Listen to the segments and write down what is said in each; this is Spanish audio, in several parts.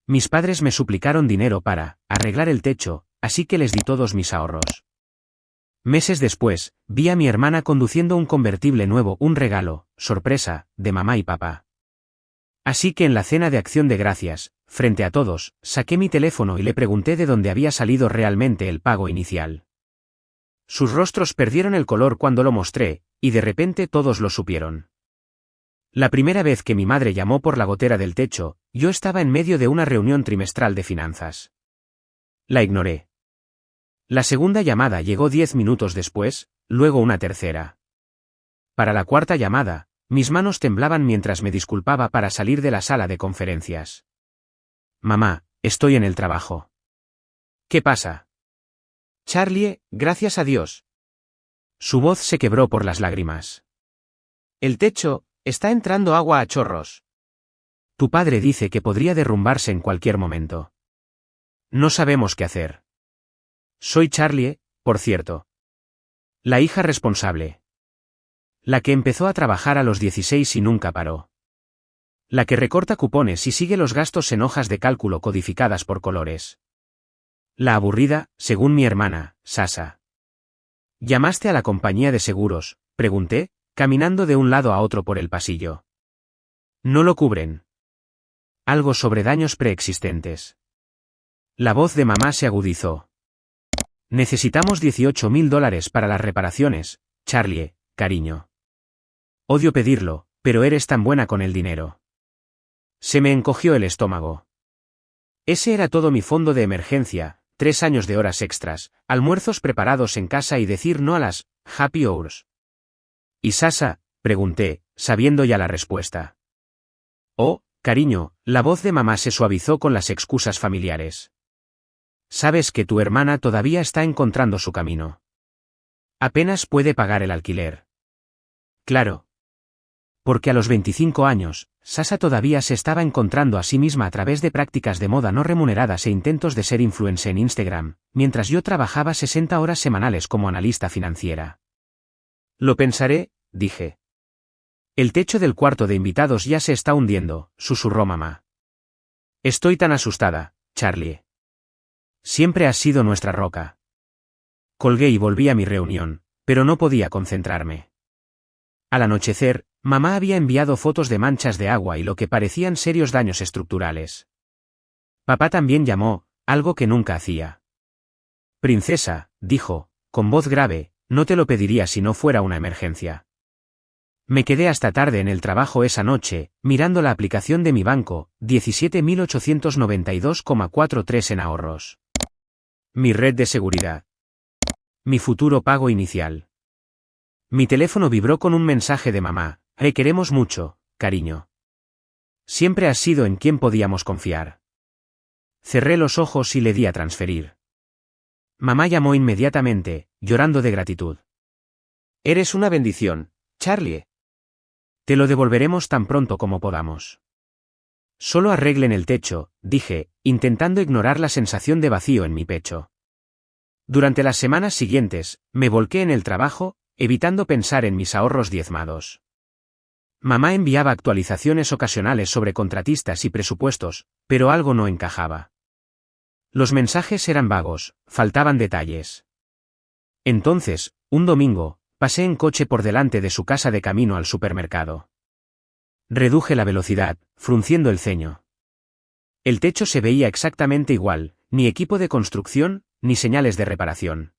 Mis padres me suplicaron dinero para arreglar el techo, así que les di todos mis ahorros. Meses después, vi a mi hermana conduciendo un convertible nuevo, un regalo, sorpresa, de mamá y papá. Así que en la cena de Acción de Gracias, frente a todos, saqué mi teléfono y le pregunté de dónde había salido realmente el pago inicial. Sus rostros perdieron el color cuando lo mostré, y de repente todos lo supieron. La primera vez que mi madre llamó por la gotera del techo, yo estaba en medio de una reunión trimestral de finanzas. La ignoré. La segunda llamada llegó 10 minutos después, luego una tercera. Para la cuarta llamada, mis manos temblaban mientras me disculpaba para salir de la sala de conferencias. Mamá, estoy en el trabajo. ¿Qué pasa? Charlie, gracias a Dios. Su voz se quebró por las lágrimas. El techo, está entrando agua a chorros. Tu padre dice que podría derrumbarse en cualquier momento. No sabemos qué hacer. Soy Charlie, por cierto. La hija responsable. La que empezó a trabajar a los 16 y nunca paró. La que recorta cupones y sigue los gastos en hojas de cálculo codificadas por colores. La aburrida, según mi hermana, Sasa. ¿Llamaste a la compañía de seguros?, pregunté, caminando de un lado a otro por el pasillo. No lo cubren. Algo sobre daños preexistentes. La voz de mamá se agudizó. Necesitamos $18.000 para las reparaciones, Charlie, cariño. Odio pedirlo, pero eres tan buena con el dinero. Se me encogió el estómago. Ese era todo mi fondo de emergencia, 3 años de horas extras, almuerzos preparados en casa y decir no a las happy hours. ¿Y Sasa?, pregunté, sabiendo ya la respuesta. Oh, cariño, la voz de mamá se suavizó con las excusas familiares. Sabes que tu hermana todavía está encontrando su camino. Apenas puede pagar el alquiler. Claro. Porque a los 25 años, Sasa todavía se estaba encontrando a sí misma a través de prácticas de moda no remuneradas e intentos de ser influencer en Instagram, mientras yo trabajaba 60 horas semanales como analista financiera. Lo pensaré, dije. El techo del cuarto de invitados ya se está hundiendo, susurró mamá. Estoy tan asustada, Charlie. Siempre has sido nuestra roca. Colgué y volví a mi reunión, pero no podía concentrarme. Al anochecer, mamá había enviado fotos de manchas de agua y lo que parecían serios daños estructurales. Papá también llamó, algo que nunca hacía. Princesa, dijo, con voz grave, no te lo pediría si no fuera una emergencia. Me quedé hasta tarde en el trabajo esa noche, mirando la aplicación de mi banco, 17.892,43 en ahorros. Mi red de seguridad. Mi futuro pago inicial. Mi teléfono vibró con un mensaje de mamá. Te queremos mucho, cariño. Siempre has sido en quien podíamos confiar. Cerré los ojos y le di a transferir. Mamá llamó inmediatamente, llorando de gratitud. Eres una bendición, Charlie. Te lo devolveremos tan pronto como podamos. Solo arreglen el techo, dije, intentando ignorar la sensación de vacío en mi pecho. Durante las semanas siguientes, me volqué en el trabajo, evitando pensar en mis ahorros diezmados. Mamá enviaba actualizaciones ocasionales sobre contratistas y presupuestos, pero algo no encajaba. Los mensajes eran vagos, faltaban detalles. Entonces, un domingo, pasé en coche por delante de su casa de camino al supermercado. Reduje la velocidad, frunciendo el ceño. El techo se veía exactamente igual, ni equipo de construcción, ni señales de reparación.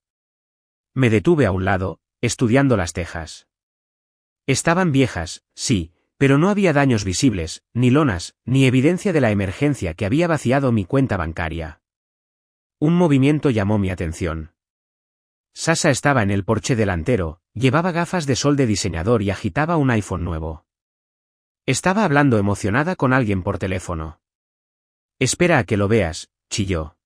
Me detuve a un lado, estudiando las tejas. Estaban viejas, sí, pero no había daños visibles, ni lonas, ni evidencia de la emergencia que había vaciado mi cuenta bancaria. Un movimiento llamó mi atención. Sasa estaba en el porche delantero, llevaba gafas de sol de diseñador y agitaba un iPhone nuevo. Estaba hablando emocionada con alguien por teléfono. Espera a que lo veas, chilló.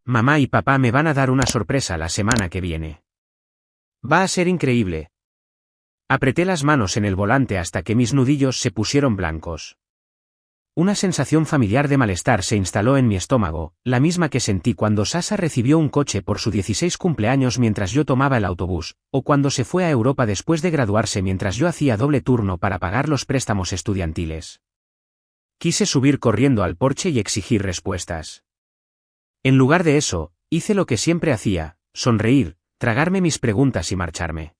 Mamá y papá me van a dar una sorpresa la semana que viene. Va a ser increíble. Apreté las manos en el volante hasta que mis nudillos se pusieron blancos. Una sensación familiar de malestar se instaló en mi estómago, la misma que sentí cuando Sasa recibió un coche por su 16 cumpleaños mientras yo tomaba el autobús, o cuando se fue a Europa después de graduarse mientras yo hacía doble turno para pagar los préstamos estudiantiles. Quise subir corriendo al porche y exigir respuestas. En lugar de eso, hice lo que siempre hacía, sonreír, tragarme mis preguntas y marcharme.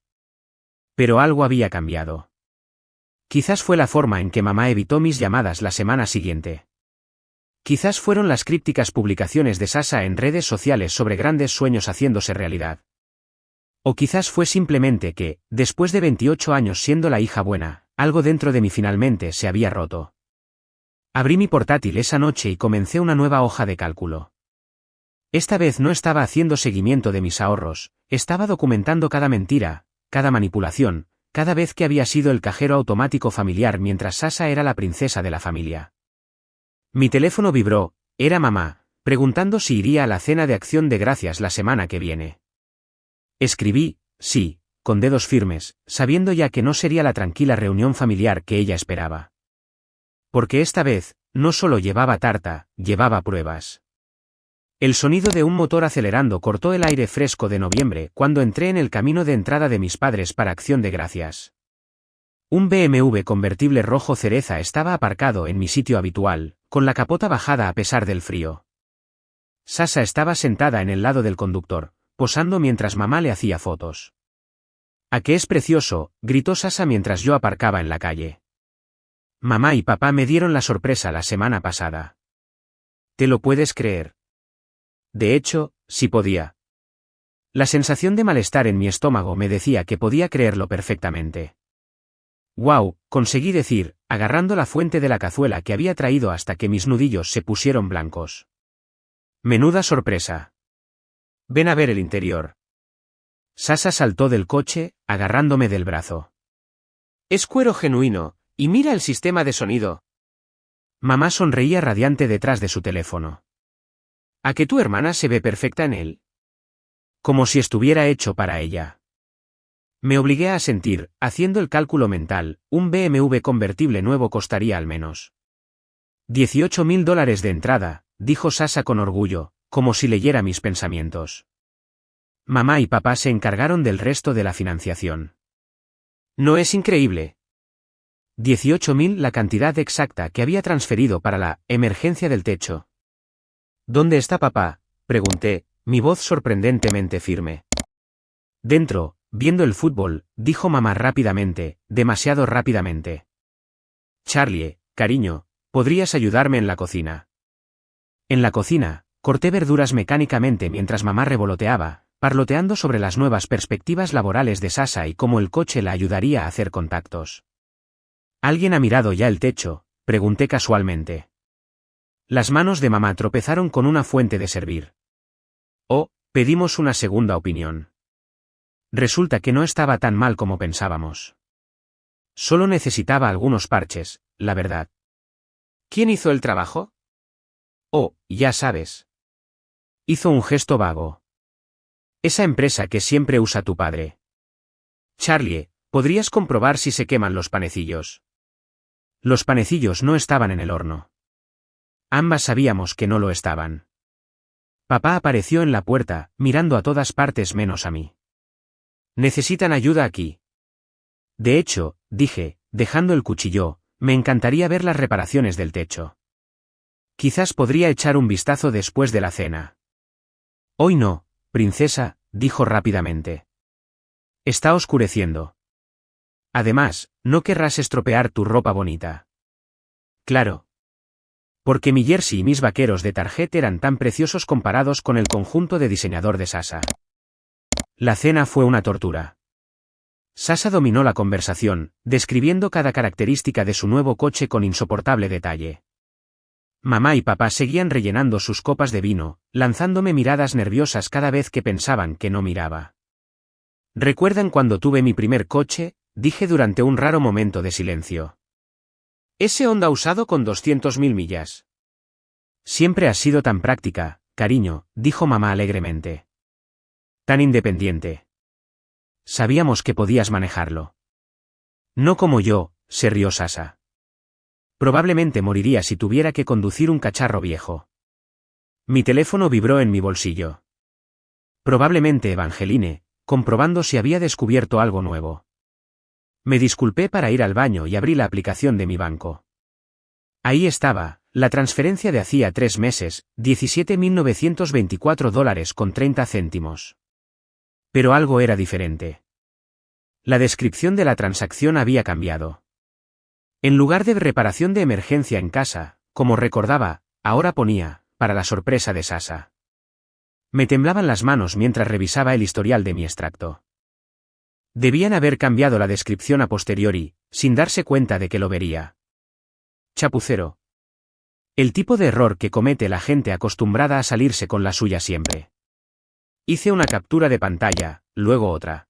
Pero algo había cambiado. Quizás fue la forma en que mamá evitó mis llamadas la semana siguiente. Quizás fueron las crípticas publicaciones de Sasha en redes sociales sobre grandes sueños haciéndose realidad. O quizás fue simplemente que, después de 28 años siendo la hija buena, algo dentro de mí finalmente se había roto. Abrí mi portátil esa noche y comencé una nueva hoja de cálculo. Esta vez no estaba haciendo seguimiento de mis ahorros, estaba documentando cada mentira, cada manipulación, cada vez que había sido el cajero automático familiar mientras Sasha era la princesa de la familia. Mi teléfono vibró, era mamá, preguntando si iría a la cena de Acción de Gracias la semana que viene. Escribí, sí, con dedos firmes, sabiendo ya que no sería la tranquila reunión familiar que ella esperaba. Porque esta vez, no solo llevaba tarta, llevaba pruebas. El sonido de un motor acelerando cortó el aire fresco de noviembre cuando entré en el camino de entrada de mis padres para Acción de Gracias. Un BMW convertible rojo cereza estaba aparcado en mi sitio habitual, con la capota bajada a pesar del frío. Sasha estaba sentada en el lado del conductor, posando mientras mamá le hacía fotos. «¿A qué es precioso?», gritó Sasha mientras yo aparcaba en la calle. Mamá y papá me dieron la sorpresa la semana pasada. ¿Te lo puedes creer? De hecho, sí podía. La sensación de malestar en mi estómago me decía que podía creerlo perfectamente. «Guau», conseguí decir, agarrando la fuente de la cazuela que había traído hasta que mis nudillos se pusieron blancos. «Menuda sorpresa. Ven a ver el interior». Sasha saltó del coche, agarrándome del brazo. «Es cuero genuino, y mira el sistema de sonido». Mamá sonreía radiante detrás de su teléfono. «¿A que tu hermana se ve perfecta en él?». Como si estuviera hecho para ella. Me obligué a asentir, haciendo el cálculo mental, un BMW convertible nuevo costaría al menos $18.000 de entrada, dijo Sasha con orgullo, como si leyera mis pensamientos. Mamá y papá se encargaron del resto de la financiación. ¿No es increíble? 18.000 la cantidad exacta que había transferido para la emergencia del techo. ¿Dónde está papá?, pregunté, mi voz sorprendentemente firme. Dentro, viendo el fútbol, dijo mamá rápidamente, demasiado rápidamente. Charlie, cariño, ¿podrías ayudarme en la cocina? En la cocina, corté verduras mecánicamente mientras mamá revoloteaba, parloteando sobre las nuevas perspectivas laborales de Sasha y cómo el coche la ayudaría a hacer contactos. ¿Alguien ha mirado ya el techo?, pregunté casualmente. Las manos de mamá tropezaron con una fuente de servir. Oh, pedimos una segunda opinión. Resulta que no estaba tan mal como pensábamos. Solo necesitaba algunos parches, la verdad. ¿Quién hizo el trabajo? Oh, ya sabes. Hizo un gesto vago. Esa empresa que siempre usa tu padre. Charlie, ¿podrías comprobar si se queman los panecillos? Los panecillos no estaban en el horno. Ambas sabíamos que no lo estaban. Papá apareció en la puerta, mirando a todas partes menos a mí. ¿Necesitan ayuda aquí? De hecho, dije, dejando el cuchillo, me encantaría ver las reparaciones del techo. Quizás podría echar un vistazo después de la cena. Hoy no, princesa, dijo rápidamente. Está oscureciendo. Además, no querrás estropear tu ropa bonita. Claro. Porque mi jersey y mis vaqueros de Target eran tan preciosos comparados con el conjunto de diseñador de Sasha. La cena fue una tortura. Sasha dominó la conversación, describiendo cada característica de su nuevo coche con insoportable detalle. Mamá y papá seguían rellenando sus copas de vino, lanzándome miradas nerviosas cada vez que pensaban que no miraba. ¿Recuerdan cuando tuve mi primer coche?, dije durante un raro momento de silencio. Ese Honda usado con 200.000 millas. Siempre has sido tan práctica, cariño, dijo mamá alegremente. Tan independiente. Sabíamos que podías manejarlo. No como yo, se rió Sasha. Probablemente moriría si tuviera que conducir un cacharro viejo. Mi teléfono vibró en mi bolsillo. Probablemente Evangeline, comprobando si había descubierto algo nuevo. Me disculpé para ir al baño y abrí la aplicación de mi banco. Ahí estaba, la transferencia de hacía 3 meses, $17.924.30. Pero algo era diferente. La descripción de la transacción había cambiado. En lugar de reparación de emergencia en casa, como recordaba, ahora ponía, para la sorpresa de Sasha. Me temblaban las manos mientras revisaba el historial de mi extracto. Debían haber cambiado la descripción a posteriori, sin darse cuenta de que lo vería. Chapucero. El tipo de error que comete la gente acostumbrada a salirse con la suya siempre. Hice una captura de pantalla, luego otra.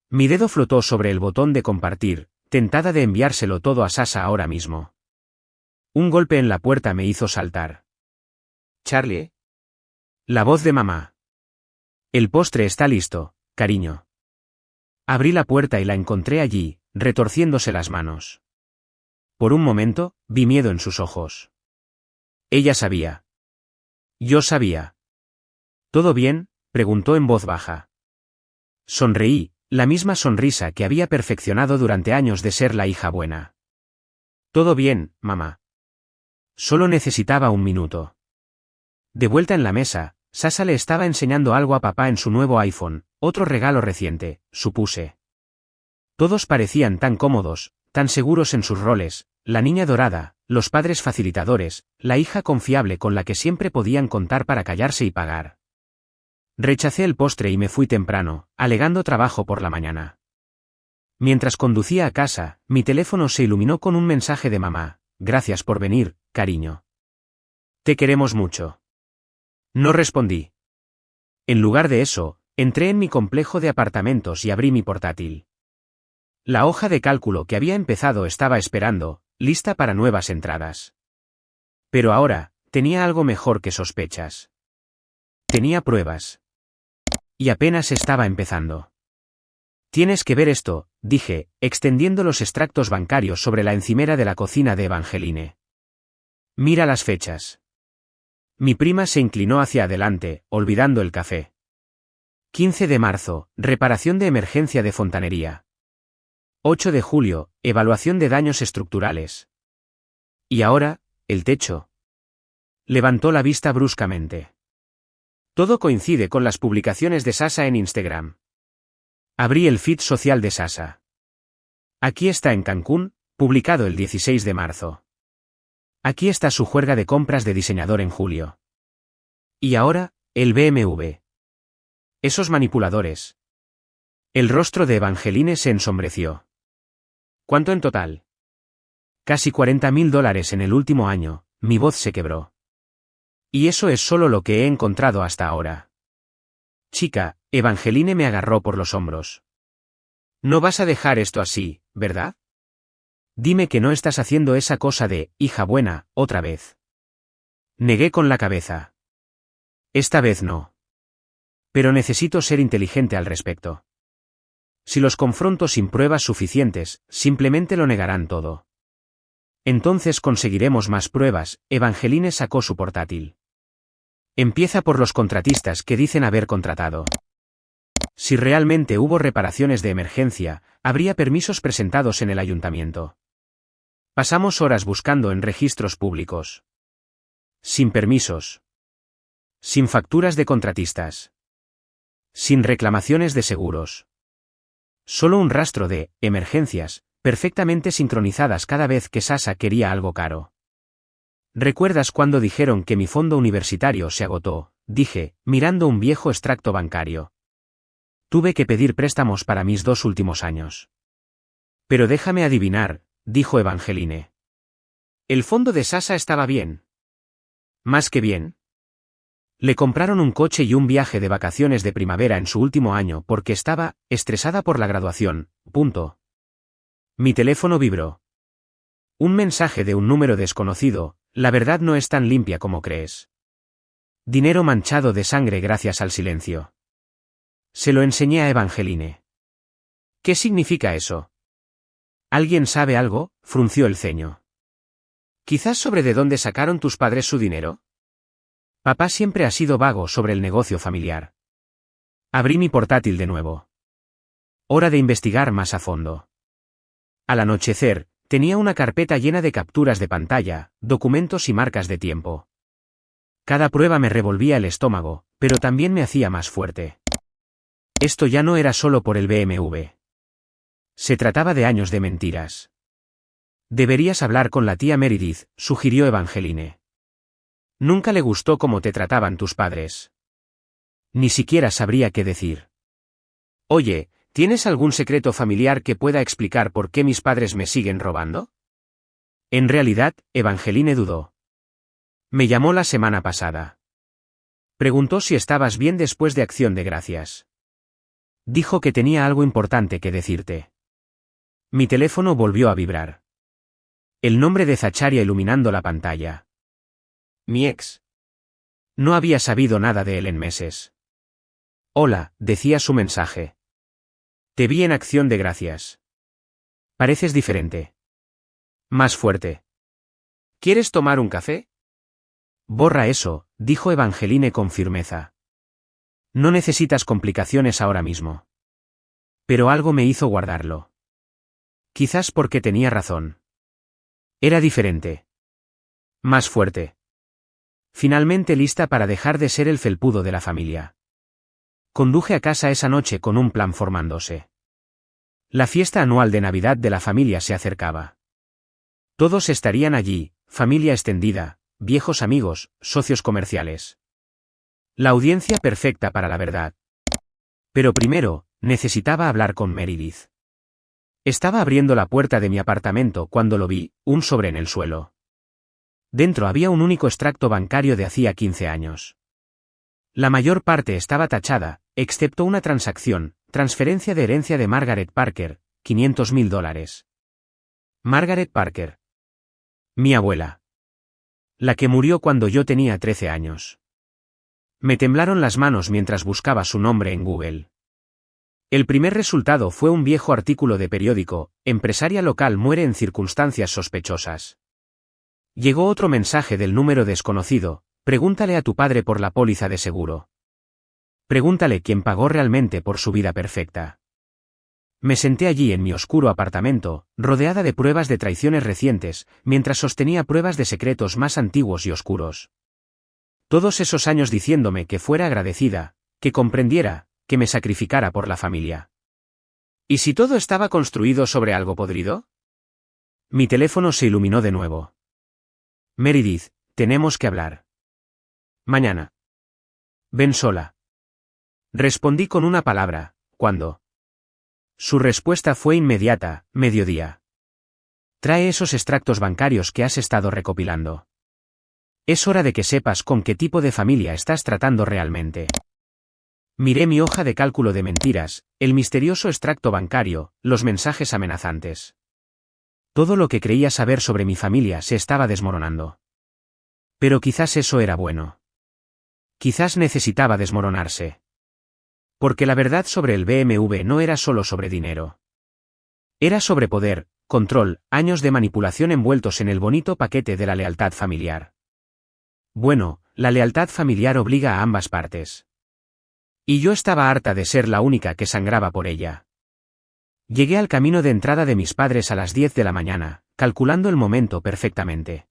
Mi dedo flotó sobre el botón de compartir, tentada de enviárselo todo a Sasha ahora mismo. Un golpe en la puerta me hizo saltar. ¿Charlie? La voz de mamá. El postre está listo, cariño. Abrí la puerta y la encontré allí, retorciéndose las manos. Por un momento, vi miedo en sus ojos. Ella sabía. Yo sabía. ¿Todo bien?, preguntó en voz baja. Sonreí, la misma sonrisa que había perfeccionado durante años de ser la hija buena. Todo bien, mamá. Solo necesitaba un minuto. De vuelta en la mesa, Sasha le estaba enseñando algo a papá en su nuevo iPhone, otro regalo reciente, supuse. Todos parecían tan cómodos, tan seguros en sus roles, la niña dorada, los padres facilitadores, la hija confiable con la que siempre podían contar para callarse y pagar. Rechacé el postre y me fui temprano, alegando trabajo por la mañana. Mientras conducía a casa, mi teléfono se iluminó con un mensaje de mamá: gracias por venir, cariño. Te queremos mucho. No respondí. En lugar de eso, entré en mi complejo de apartamentos y abrí mi portátil. La hoja de cálculo que había empezado estaba esperando, lista para nuevas entradas. Pero ahora, tenía algo mejor que sospechas. Tenía pruebas. Y apenas estaba empezando. Tienes que ver esto, dije, extendiendo los extractos bancarios sobre la encimera de la cocina de Evangeline. Mira las fechas. Mi prima se inclinó hacia adelante, olvidando el café. 15 de marzo, reparación de emergencia de fontanería. 8 de julio, evaluación de daños estructurales. Y ahora, el techo. Levantó la vista bruscamente. Todo coincide con las publicaciones de Sasha en Instagram. Abrí el feed social de Sasha. Aquí está en Cancún, publicado el 16 de marzo. Aquí está su juerga de compras de diseñador en julio. Y ahora, el BMW. Esos manipuladores. El rostro de Evangeline se ensombreció. ¿Cuánto en total? Casi $40.000 en el último año, mi voz se quebró. Y eso es solo lo que he encontrado hasta ahora. Chica, Evangeline me agarró por los hombros. No vas a dejar esto así, ¿verdad? Dime que no estás haciendo esa cosa de hija buena, otra vez. Negué con la cabeza. Esta vez no. Pero necesito ser inteligente al respecto. Si los confronto sin pruebas suficientes, simplemente lo negarán todo. Entonces conseguiremos más pruebas. Evangeline sacó su portátil. Empieza por los contratistas que dicen haber contratado. Si realmente hubo reparaciones de emergencia, habría permisos presentados en el ayuntamiento. Pasamos horas buscando en registros públicos. Sin permisos. Sin facturas de contratistas. Sin reclamaciones de seguros. Solo un rastro de emergencias, perfectamente sincronizadas cada vez que Sasha quería algo caro. ¿Recuerdas cuando dijeron que mi fondo universitario se agotó?, dije, mirando un viejo extracto bancario. Tuve que pedir préstamos para mis 2 últimos años. Pero déjame adivinar, dijo Evangeline. El fondo de Sasha estaba bien. Más que bien. Le compraron un coche y un viaje de vacaciones de primavera en su último año porque estaba estresada por la graduación. Punto. Mi teléfono vibró. Un mensaje de un número desconocido. La verdad no es tan limpia como crees. Dinero manchado de sangre gracias al silencio. Se lo enseñé a Evangeline. ¿Qué significa eso? ¿Alguien sabe algo?, frunció el ceño. ¿Quizás sobre de dónde sacaron tus padres su dinero? Papá siempre ha sido vago sobre el negocio familiar. Abrí mi portátil de nuevo. Hora de investigar más a fondo. Al anochecer, Tenía una carpeta llena de capturas de pantalla, documentos y marcas de tiempo. Cada prueba me revolvía el estómago, pero también me hacía más fuerte. Esto ya no era solo por el BMW. Se trataba de años de mentiras. Deberías hablar con la tía Meredith, sugirió Evangeline. Nunca le gustó cómo te trataban tus padres. Ni siquiera sabría qué decir. Oye, ¿tienes algún secreto familiar que pueda explicar por qué mis padres me siguen robando? En realidad, Evangeline dudó. Me llamó la semana pasada. Preguntó si estabas bien después de Acción de Gracias. Dijo que tenía algo importante que decirte. Mi teléfono volvió a vibrar. El nombre de Zacharia iluminando la pantalla. Mi ex. No había sabido nada de él en meses. Hola, decía su mensaje. Te vi en Acción de Gracias. Pareces diferente. Más fuerte. ¿Quieres tomar un café? Borra eso, dijo Evangeline con firmeza. No necesitas complicaciones ahora mismo. Pero algo me hizo guardarlo. Quizás porque tenía razón. Era diferente. Más fuerte. Finalmente lista para dejar de ser el felpudo de la familia. Conduje a casa esa noche con un plan formándose. La fiesta anual de Navidad de la familia se acercaba. Todos estarían allí, familia extendida, viejos amigos, socios comerciales. La audiencia perfecta para la verdad. Pero primero, necesitaba hablar con Meredith. Estaba abriendo la puerta de mi apartamento cuando lo vi, un sobre en el suelo. Dentro había un único extracto bancario de hacía 15 años. La mayor parte estaba tachada, excepto una transacción, transferencia de herencia de Margaret Parker, $500.000. Margaret Parker. Mi abuela. La que murió cuando yo tenía 13 años. Me temblaron las manos mientras buscaba su nombre en Google. El primer resultado fue un viejo artículo de periódico, empresaria local muere en circunstancias sospechosas. Llegó otro mensaje del número desconocido, pregúntale a tu padre por la póliza de seguro. Pregúntale quién pagó realmente por su vida perfecta. Me senté allí en mi oscuro apartamento, rodeada de pruebas de traiciones recientes, mientras sostenía pruebas de secretos más antiguos y oscuros. Todos esos años diciéndome que fuera agradecida, que comprendiera, que me sacrificara por la familia. ¿Y si todo estaba construido sobre algo podrido? Mi teléfono se iluminó de nuevo. Meredith, tenemos que hablar. Mañana. Ven sola. Respondí con una palabra, ¿cuándo? Su respuesta fue inmediata, mediodía. Trae esos extractos bancarios que has estado recopilando. Es hora de que sepas con qué tipo de familia estás tratando realmente. Miré mi hoja de cálculo de mentiras, el misterioso extracto bancario, los mensajes amenazantes. Todo lo que creía saber sobre mi familia se estaba desmoronando. Pero quizás eso era bueno. Quizás necesitaba desmoronarse. Porque la verdad sobre el BMW no era solo sobre dinero. Era sobre poder, control, años de manipulación envueltos en el bonito paquete de la lealtad familiar. Bueno, la lealtad familiar obliga a ambas partes. Y yo estaba harta de ser la única que sangraba por ella. Llegué al camino de entrada de mis padres a las 10 de la mañana, calculando el momento perfectamente.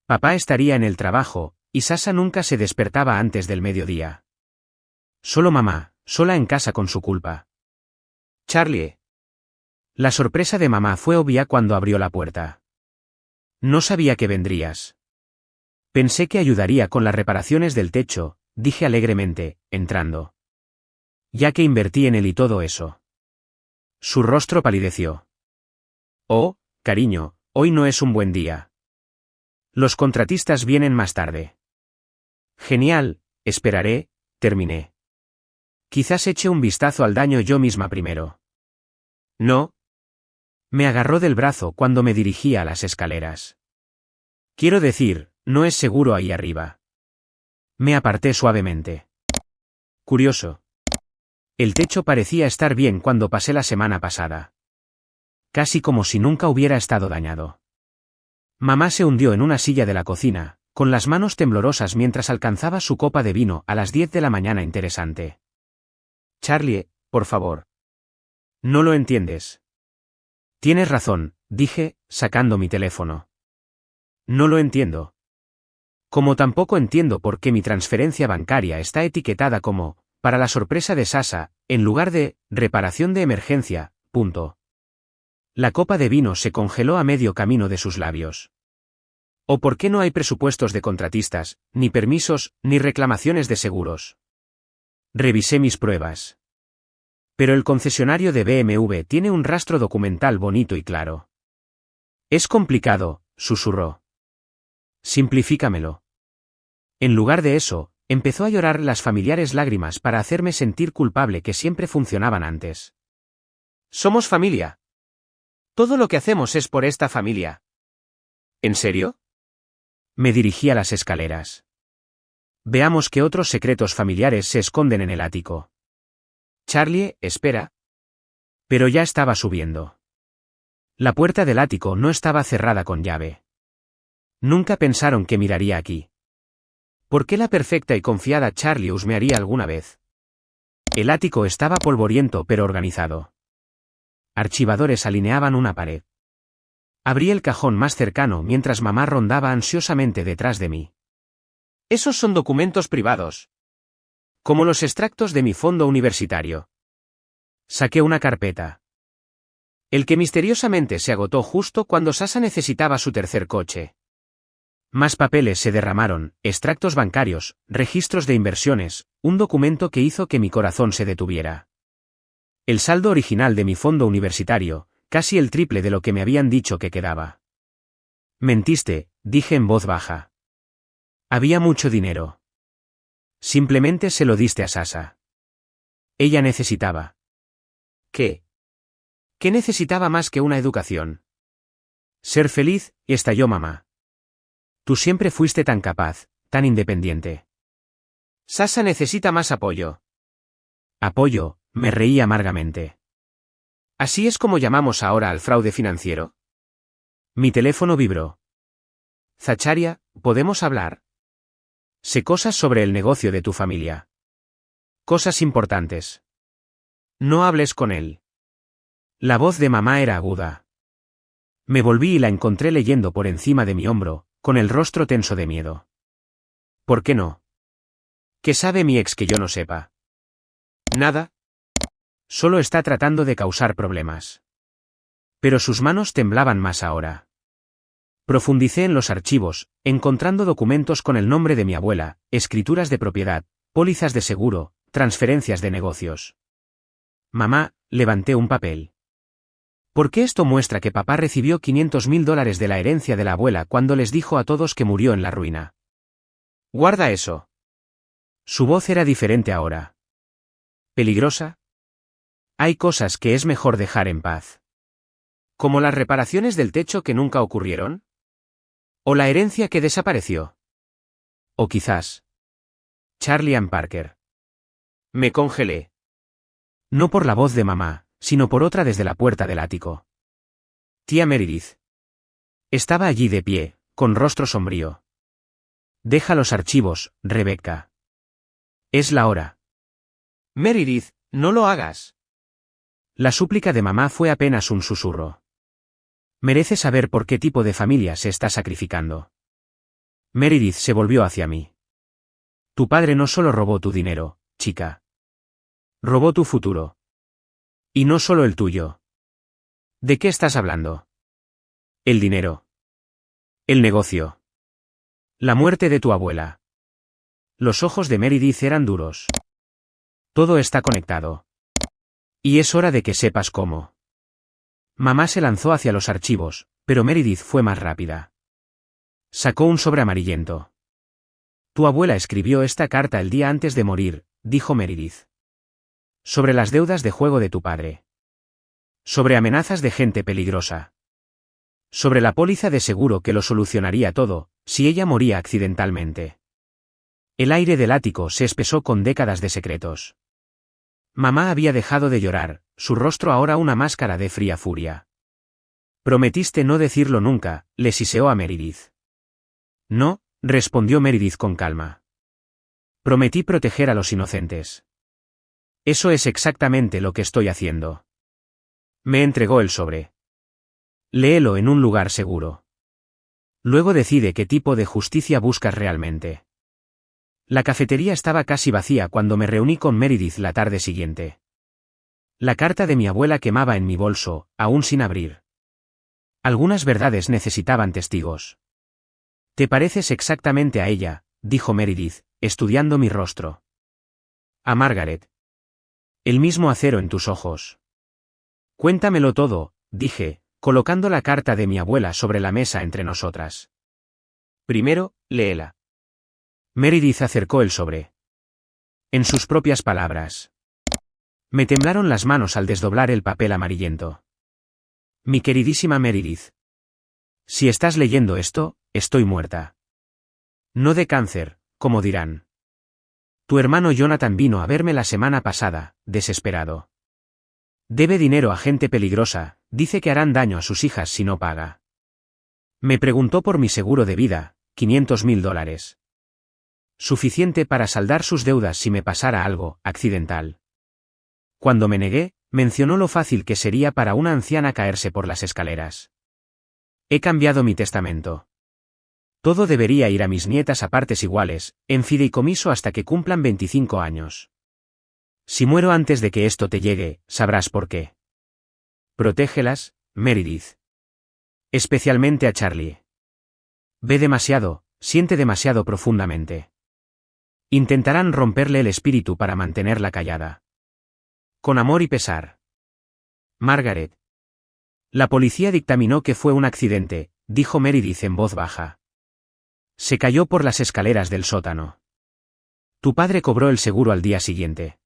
Papá estaría en el trabajo, y Sasha nunca se despertaba antes del mediodía. Solo mamá, sola en casa con su culpa. Charlie. La sorpresa de mamá fue obvia cuando abrió la puerta. No sabía que vendrías. Pensé que ayudaría con las reparaciones del techo, dije alegremente, entrando. Ya que invertí en él y todo eso. Su rostro palideció. Oh, cariño, hoy no es un buen día. Los contratistas vienen más tarde. Genial, esperaré, terminé. Quizás eche un vistazo al daño yo misma primero. No. Me agarró del brazo cuando me dirigía a las escaleras. Quiero decir, no es seguro ahí arriba. Me aparté suavemente. Curioso. El techo parecía estar bien cuando pasé la semana pasada. Casi como si nunca hubiera estado dañado. Mamá se hundió en una silla de la cocina, con las manos temblorosas mientras alcanzaba su copa de vino a las 10 de la mañana. Interesante. Charlie, por favor. No lo entiendes. Tienes razón, dije, sacando mi teléfono. No lo entiendo. Como tampoco entiendo por qué mi transferencia bancaria está etiquetada como, para la sorpresa de Sasha, en lugar de, reparación de emergencia, punto. La copa de vino se congeló a medio camino de sus labios. ¿O por qué no hay presupuestos de contratistas, ni permisos, ni reclamaciones de seguros? Revisé mis pruebas. Pero el concesionario de BMW tiene un rastro documental bonito y claro. Es complicado, susurró. Simplifícamelo. En lugar de eso, empezó a llorar las familiares lágrimas para hacerme sentir culpable que siempre funcionaban antes. Somos familia. Todo lo que hacemos es por esta familia. ¿En serio? Me dirigí a las escaleras. Veamos qué otros secretos familiares se esconden en el ático. Charlie, espera. Pero ya estaba subiendo. La puerta del ático no estaba cerrada con llave. Nunca pensaron que miraría aquí. ¿Por qué la perfecta y confiada Charlie husmearía alguna vez? El ático estaba polvoriento pero organizado. Archivadores alineaban una pared. Abrí el cajón más cercano mientras mamá rondaba ansiosamente detrás de mí. Esos son documentos privados. Como los extractos de mi fondo universitario. Saqué una carpeta. El que misteriosamente se agotó justo cuando Sasha necesitaba su tercer coche. Más papeles se derramaron, extractos bancarios, registros de inversiones, un documento que hizo que mi corazón se detuviera. El saldo original de mi fondo universitario, casi el triple de lo que me habían dicho que quedaba. Mentiste, dije en voz baja. Había mucho dinero. Simplemente se lo diste a Sasha. Ella necesitaba. ¿Qué? ¿Qué necesitaba más que una educación? Ser feliz, estalló mamá. Tú siempre fuiste tan capaz, tan independiente. Sasha necesita más apoyo. Apoyo, me reí amargamente. ¿Así es como llamamos ahora al fraude financiero? Mi teléfono vibró. Zacharia, ¿podemos hablar? Sé cosas sobre el negocio de tu familia. Cosas importantes. No hables con él. La voz de mamá era aguda. Me volví y la encontré leyendo por encima de mi hombro, con el rostro tenso de miedo. ¿Por qué no? ¿Qué sabe mi ex que yo no sepa? Nada. Solo está tratando de causar problemas. Pero sus manos temblaban más ahora. Profundicé en los archivos, encontrando documentos con el nombre de mi abuela, escrituras de propiedad, pólizas de seguro, transferencias de negocios. Mamá, levanté un papel. ¿Por qué esto muestra que papá recibió $500.000 de la herencia de la abuela cuando les dijo a todos que murió en la ruina? Guarda eso. Su voz era diferente ahora. ¿Peligrosa? Hay cosas que es mejor dejar en paz. ¿Como las reparaciones del techo que nunca ocurrieron? ¿O la herencia que desapareció? O quizás. Charlie Ann Parker. Me congelé. No por la voz de mamá, sino por otra desde la puerta del ático. Tía Meredith. Estaba allí de pie, con rostro sombrío. Deja los archivos, Rebecca. Es la hora. Meredith, no lo hagas. La súplica de mamá fue apenas un susurro. Merece saber por qué tipo de familia se está sacrificando. Meredith se volvió hacia mí. Tu padre no solo robó tu dinero, chica. Robó tu futuro. Y no solo el tuyo. ¿De qué estás hablando? El dinero. El negocio. La muerte de tu abuela. Los ojos de Meredith eran duros. Todo está conectado. Y es hora de que sepas cómo. Mamá se lanzó hacia los archivos, pero Meredith fue más rápida. Sacó un sobre amarillento. Tu abuela escribió esta carta el día antes de morir, dijo Meredith. Sobre las deudas de juego de tu padre. Sobre amenazas de gente peligrosa. Sobre la póliza de seguro que lo solucionaría todo, si ella moría accidentalmente. El aire del ático se espesó con décadas de secretos. Mamá había dejado de llorar, su rostro ahora una máscara de fría furia. Prometiste no decirlo nunca, le siseó a Meredith. No, respondió Meredith con calma. Prometí proteger a los inocentes. Eso es exactamente lo que estoy haciendo. Me entregó el sobre. Léelo en un lugar seguro. Luego decide qué tipo de justicia buscas realmente. La cafetería estaba casi vacía cuando me reuní con Meredith la tarde siguiente. La carta de mi abuela quemaba en mi bolso, aún sin abrir. Algunas verdades necesitaban testigos. «Te pareces exactamente a ella», dijo Meredith, estudiando mi rostro. «A Margaret. El mismo acero en tus ojos». «Cuéntamelo todo», dije, colocando la carta de mi abuela sobre la mesa entre nosotras. «Primero, léela». Meredith acercó el sobre. En sus propias palabras. Me temblaron las manos al desdoblar el papel amarillento. Mi queridísima Meredith. Si estás leyendo esto, estoy muerta. No de cáncer, como dirán. Tu hermano Jonathan vino a verme la semana pasada, desesperado. Debe dinero a gente peligrosa, dice que harán daño a sus hijas si no paga. Me preguntó por mi seguro de vida, $500,000. Suficiente para saldar sus deudas si me pasara algo accidental. Cuando me negué, mencionó lo fácil que sería para una anciana caerse por las escaleras. He cambiado mi testamento. Todo debería ir a mis nietas a partes iguales, en fideicomiso hasta que cumplan 25 años. Si muero antes de que esto te llegue, sabrás por qué. Protégelas, Meredith. Especialmente a Charlie. Ve demasiado, siente demasiado profundamente. Intentarán romperle el espíritu para mantenerla callada. Con amor y pesar. Margaret. La policía dictaminó que fue un accidente, dijo Meredith en voz baja. Se cayó por las escaleras del sótano. Tu padre cobró el seguro al día siguiente.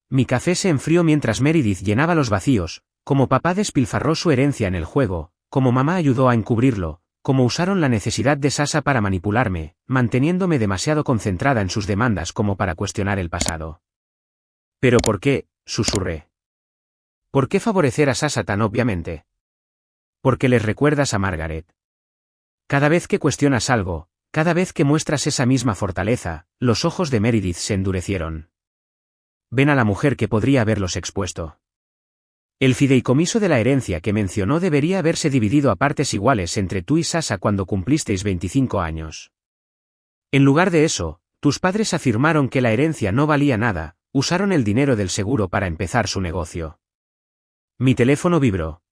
Mi café se enfrió mientras Meredith llenaba los vacíos, como papá despilfarró su herencia en el juego, como mamá ayudó a encubrirlo, como usaron la necesidad de Sasha para manipularme, manteniéndome demasiado concentrada en sus demandas como para cuestionar el pasado. ¿Pero por qué?, susurré. ¿Por qué favorecer a Sasha tan obviamente? Porque les recuerdas a Margaret. Cada vez que cuestionas algo, cada vez que muestras esa misma fortaleza, los ojos de Meredith se endurecieron. Ven a la mujer que podría haberlos expuesto. El fideicomiso de la herencia que mencionó debería haberse dividido a partes iguales entre tú y Sasha cuando cumplisteis 25 años. En lugar de eso, tus padres afirmaron que la herencia no valía nada, usaron el dinero del seguro para empezar su negocio. Mi teléfono vibró.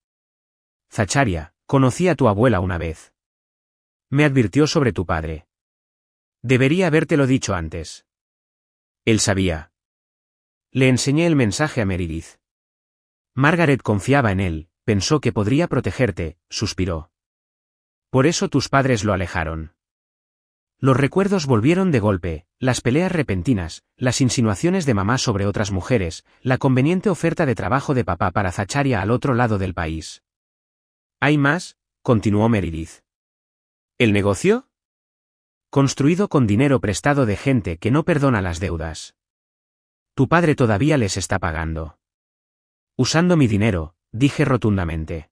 Zacharia, conocí a tu abuela una vez. Me advirtió sobre tu padre. Debería habértelo dicho antes. Él sabía. Le enseñé el mensaje a Meredith. Margaret confiaba en él, pensó que podría protegerte, suspiró. Por eso tus padres lo alejaron. Los recuerdos volvieron de golpe, las peleas repentinas, las insinuaciones de mamá sobre otras mujeres, la conveniente oferta de trabajo de papá para Zacharia al otro lado del país. ¿Hay más?, continuó Meredith. ¿El negocio? Construido con dinero prestado de gente que no perdona las deudas. Tu padre todavía les está pagando. Usando mi dinero, dije rotundamente.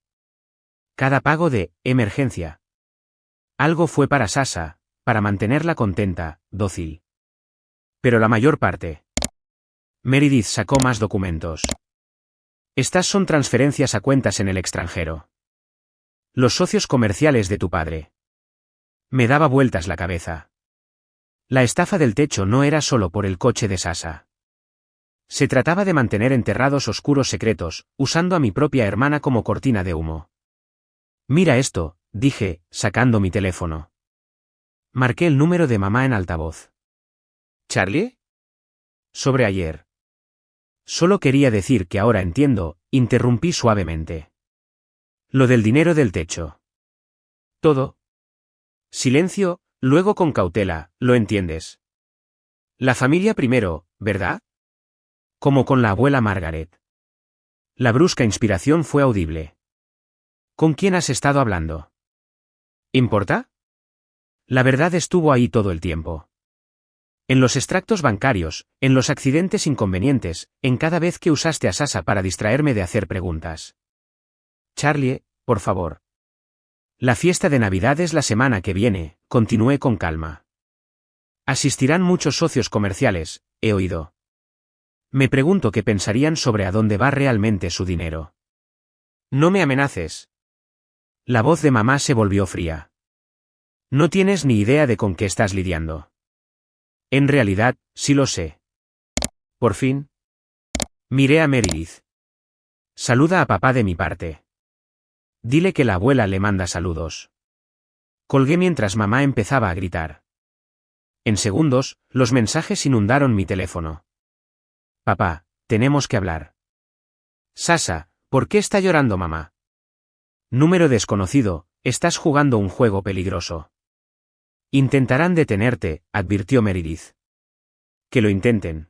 Cada pago de emergencia. Algo fue para Sasha, para mantenerla contenta, dócil. Pero la mayor parte. Meredith sacó más documentos. Estas son transferencias a cuentas en el extranjero. Los socios comerciales de tu padre. Me daba vueltas la cabeza. La estafa del techo no era solo por el coche de Sasha. Se trataba de mantener enterrados oscuros secretos, usando a mi propia hermana como cortina de humo. Mira esto, dije, sacando mi teléfono. Marqué el número de mamá en altavoz. ¿Charlie? Sobre ayer. Solo quería decir que ahora entiendo, interrumpí suavemente. Lo del dinero del techo. Todo. Silencio, luego con cautela, ¿lo entiendes? La familia primero, ¿verdad? Como con la abuela Margaret. La brusca inspiración fue audible. ¿Con quién has estado hablando? ¿Importa? La verdad estuvo ahí todo el tiempo. En los extractos bancarios, en los accidentes inconvenientes, en cada vez que usaste a Sasha para distraerme de hacer preguntas. Charlie, por favor. La fiesta de Navidad es la semana que viene, continué con calma. Asistirán muchos socios comerciales, he oído. Me pregunto qué pensarían sobre a dónde va realmente su dinero. No me amenaces. La voz de mamá se volvió fría. No tienes ni idea de con qué estás lidiando. En realidad, sí lo sé. Por fin. Miré a Meredith. Saluda a papá de mi parte. Dile que la abuela le manda saludos. Colgué mientras mamá empezaba a gritar. En segundos, los mensajes inundaron mi teléfono. Papá, tenemos que hablar. Sasa, ¿por qué está llorando mamá? Número desconocido, estás jugando un juego peligroso. Intentarán detenerte, advirtió Meredith. Que lo intenten.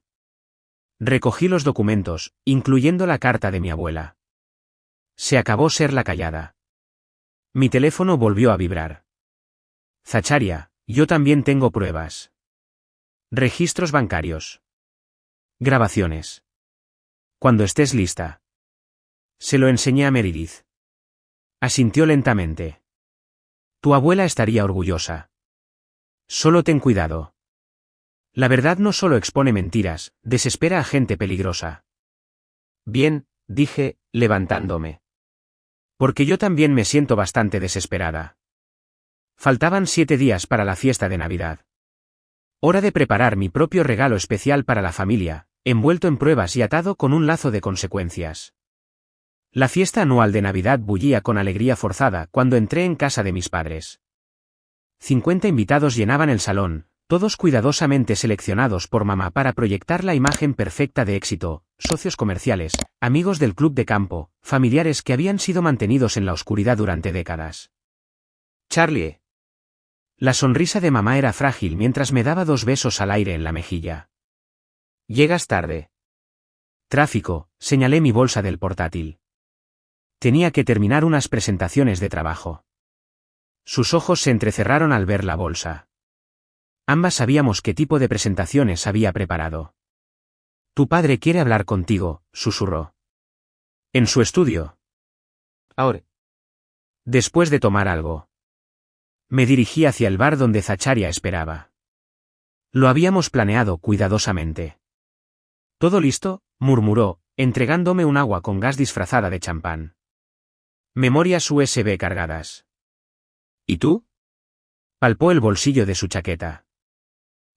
Recogí los documentos, incluyendo la carta de mi abuela. Se acabó ser la callada. Mi teléfono volvió a vibrar. Zacharia, yo también tengo pruebas. Registros bancarios. Grabaciones. Cuando estés lista. Se lo enseñé a Meredith. Asintió lentamente. Tu abuela estaría orgullosa. Solo ten cuidado. La verdad no solo expone mentiras, desespera a gente peligrosa. Bien, dije, levantándome. Porque yo también me siento bastante desesperada. Faltaban 7 días para la fiesta de Navidad. Hora de preparar mi propio regalo especial para la familia, envuelto en pruebas y atado con un lazo de consecuencias. La fiesta anual de Navidad bullía con alegría forzada cuando entré en casa de mis padres. 50 invitados llenaban el salón, todos cuidadosamente seleccionados por mamá para proyectar la imagen perfecta de éxito, socios comerciales, amigos del club de campo, familiares que habían sido mantenidos en la oscuridad durante décadas. Charlie. La sonrisa de mamá era frágil mientras me daba 2 besos al aire en la mejilla. Llegas tarde. Tráfico, señalé mi bolsa del portátil. Tenía que terminar unas presentaciones de trabajo. Sus ojos se entrecerraron al ver la bolsa. Ambas sabíamos qué tipo de presentaciones había preparado. Tu padre quiere hablar contigo, susurró. En su estudio. Ahora. Después de tomar algo. Me dirigí hacia el bar donde Zacharia esperaba. Lo habíamos planeado cuidadosamente. ¿Todo listo?, murmuró, entregándome un agua con gas disfrazada de champán. Memorias USB cargadas. ¿Y tú? Palpó el bolsillo de su chaqueta.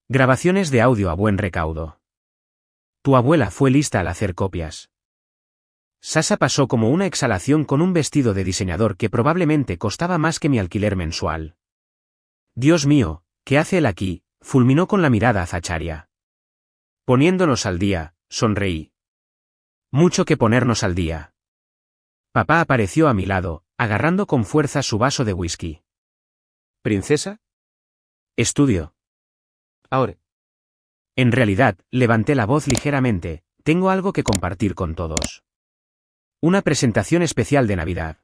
Grabaciones de audio a buen recaudo. Tu abuela fue lista al hacer copias. Sasa pasó como una exhalación con un vestido de diseñador que probablemente costaba más que mi alquiler mensual. Dios mío, ¿qué hace él aquí?, fulminó con la mirada a Zacharia. Poniéndonos al día, sonreí. Mucho que ponernos al día. Papá apareció a mi lado, agarrando con fuerza su vaso de whisky. ¿Princesa? Estudio. Ahora. En realidad, levanté la voz ligeramente, tengo algo que compartir con todos. Una presentación especial de Navidad.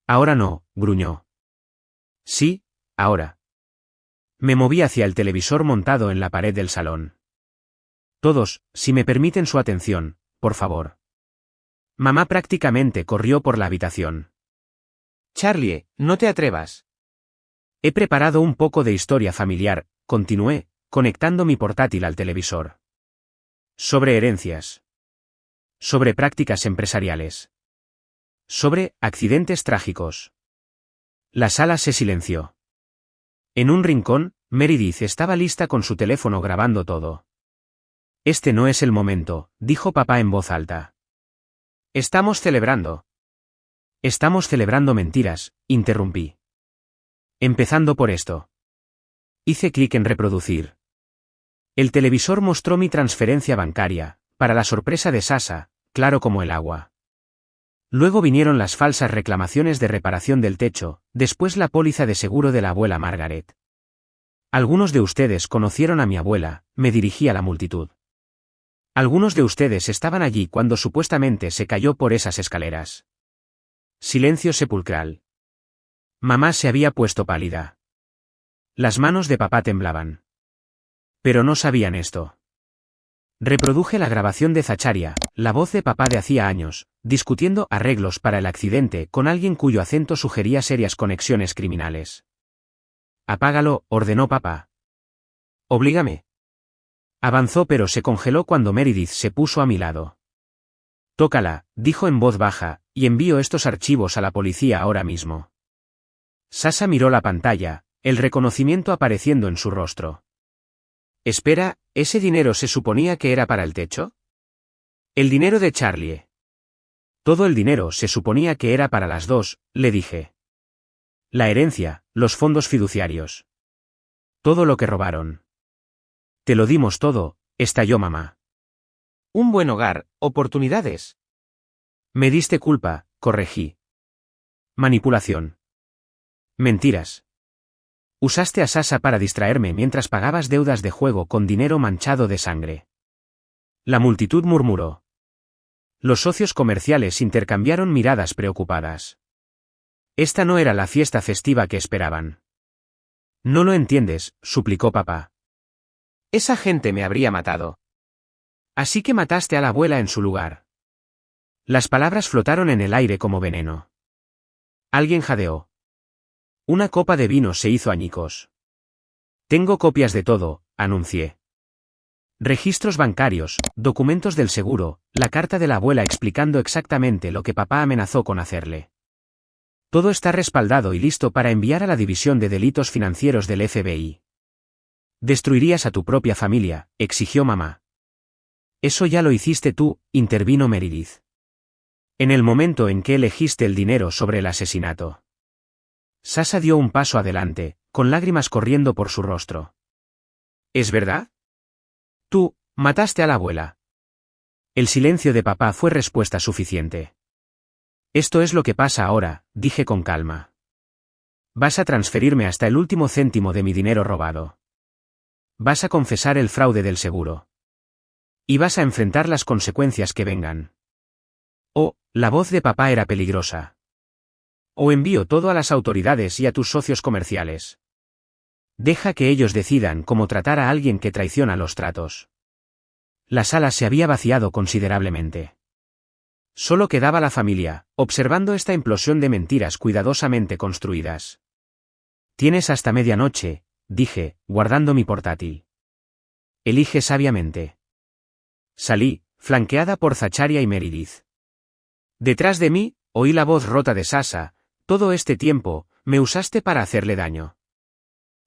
Ahora no, gruñó. Sí, ahora. Me moví hacia el televisor montado en la pared del salón. Todos, si me permiten su atención, por favor. Mamá prácticamente corrió por la habitación. Charlie, no te atrevas. He preparado un poco de historia familiar, continué, conectando mi portátil al televisor. Sobre herencias. Sobre prácticas empresariales. Sobre accidentes trágicos. La sala se silenció. En un rincón, Meredith estaba lista con su teléfono grabando todo. Este no es el momento, dijo papá en voz alta. Estamos celebrando. Estamos celebrando mentiras, interrumpí. Empezando por esto. Hice clic en reproducir. El televisor mostró mi transferencia bancaria, para la sorpresa de Sasa, claro como el agua. Luego vinieron las falsas reclamaciones de reparación del techo, después la póliza de seguro de la abuela Margaret. Algunos de ustedes conocieron a mi abuela, me dirigí a la multitud. Algunos de ustedes estaban allí cuando supuestamente se cayó por esas escaleras. Silencio sepulcral. Mamá se había puesto pálida. Las manos de papá temblaban. Pero no sabían esto. Reproduje la grabación de Zacharia, la voz de papá de hacía años, discutiendo arreglos para el accidente con alguien cuyo acento sugería serias conexiones criminales. Apágalo, ordenó papá. Oblígame. Avanzó pero se congeló cuando Meredith se puso a mi lado. Tócala, dijo en voz baja, y envío estos archivos a la policía ahora mismo. Sasha miró la pantalla, el reconocimiento apareciendo en su rostro. Espera, ¿ese dinero se suponía que era para el techo? El dinero de Charlie. Todo el dinero se suponía que era para las dos, le dije. La herencia, los fondos fiduciarios. Todo lo que robaron. Te lo dimos todo, estalló mamá. Un buen hogar, oportunidades. Me diste culpa, corregí. Manipulación. Mentiras. Usaste a Sasha para distraerme mientras pagabas deudas de juego con dinero manchado de sangre. La multitud murmuró. Los socios comerciales intercambiaron miradas preocupadas. Esta no era la fiesta festiva que esperaban. No lo entiendes, suplicó papá. Esa gente me habría matado. Así que mataste a la abuela en su lugar. Las palabras flotaron en el aire como veneno. Alguien jadeó. Una copa de vino se hizo añicos. Tengo copias de todo, anuncié. Registros bancarios, documentos del seguro, la carta de la abuela explicando exactamente lo que papá amenazó con hacerle. Todo está respaldado y listo para enviar a la División de Delitos Financieros del FBI. Destruirías a tu propia familia, exigió mamá. Eso ya lo hiciste tú, intervino Meredith. En el momento en que elegiste el dinero sobre el asesinato. Sasha dio un paso adelante, con lágrimas corriendo por su rostro. ¿Es verdad? Tú, mataste a la abuela. El silencio de papá fue respuesta suficiente. Esto es lo que pasa ahora, dije con calma. Vas a transferirme hasta el último céntimo de mi dinero robado. Vas a confesar el fraude del seguro. Y vas a enfrentar las consecuencias que vengan. Oh, la voz de papá era peligrosa. O envío todo a las autoridades y a tus socios comerciales. Deja que ellos decidan cómo tratar a alguien que traiciona los tratos. La sala se había vaciado considerablemente. Solo quedaba la familia, observando esta implosión de mentiras cuidadosamente construidas. Tienes hasta medianoche, dije, guardando mi portátil. Elige sabiamente. Salí, flanqueada por Zacharia y Meredith. Detrás de mí, oí la voz rota de Sasha. Todo este tiempo, me usaste para hacerle daño.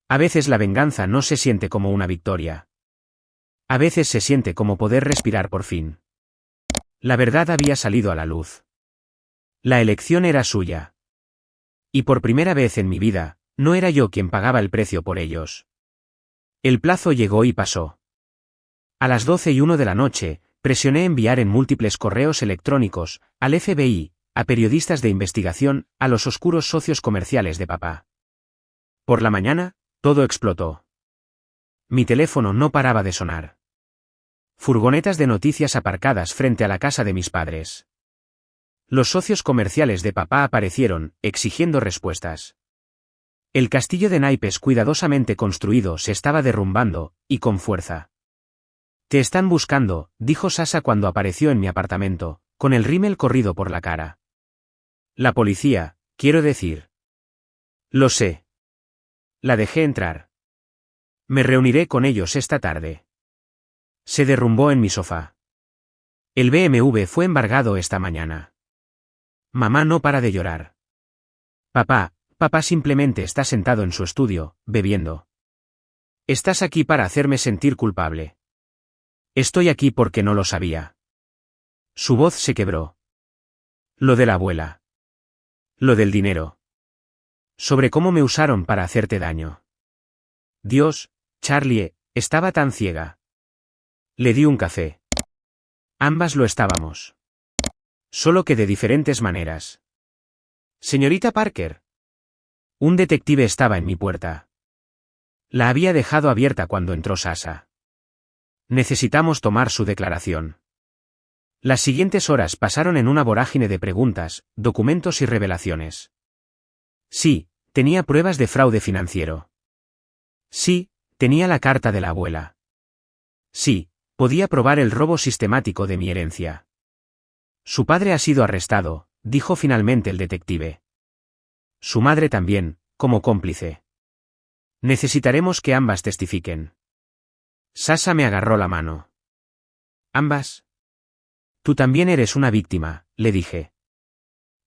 A veces la venganza no se siente como una victoria. A veces se siente como poder respirar por fin. La verdad había salido a la luz. La elección era suya. Y por primera vez en mi vida, no era yo quien pagaba el precio por ellos. El plazo llegó y pasó. A las 12:01 de la noche, presioné enviar en múltiples correos electrónicos, al FBI, a periodistas de investigación, a los oscuros socios comerciales de papá. Por la mañana, todo explotó. Mi teléfono no paraba de sonar. Furgonetas de noticias aparcadas frente a la casa de mis padres. Los socios comerciales de papá aparecieron, exigiendo respuestas. El castillo de naipes cuidadosamente construido se estaba derrumbando, y con fuerza. Te están buscando, dijo Sasha cuando apareció en mi apartamento, con el rímel corrido por la cara. La policía, quiero decir. Lo sé. La dejé entrar. Me reuniré con ellos esta tarde. Se derrumbó en mi sofá. El BMW fue embargado esta mañana. Mamá no para de llorar. Papá simplemente está sentado en su estudio, bebiendo. Estás aquí para hacerme sentir culpable. Estoy aquí porque no lo sabía. Su voz se quebró. Lo de la abuela. Lo del dinero. Sobre cómo me usaron para hacerte daño. Dios, Charlie, estaba tan ciega. Le di un café. Ambas lo estábamos. Solo que de diferentes maneras. Señorita Parker. Un detective estaba en mi puerta. La había dejado abierta cuando entró Sasha. Necesitamos tomar su declaración. Las siguientes horas pasaron en una vorágine de preguntas, documentos y revelaciones. Sí, tenía pruebas de fraude financiero. Sí, tenía la carta de la abuela. Sí, podía probar el robo sistemático de mi herencia. Su padre ha sido arrestado, dijo finalmente el detective. Su madre también, como cómplice. Necesitaremos que ambas testifiquen. Sasha me agarró la mano. ¿Ambas? Tú también eres una víctima, le dije.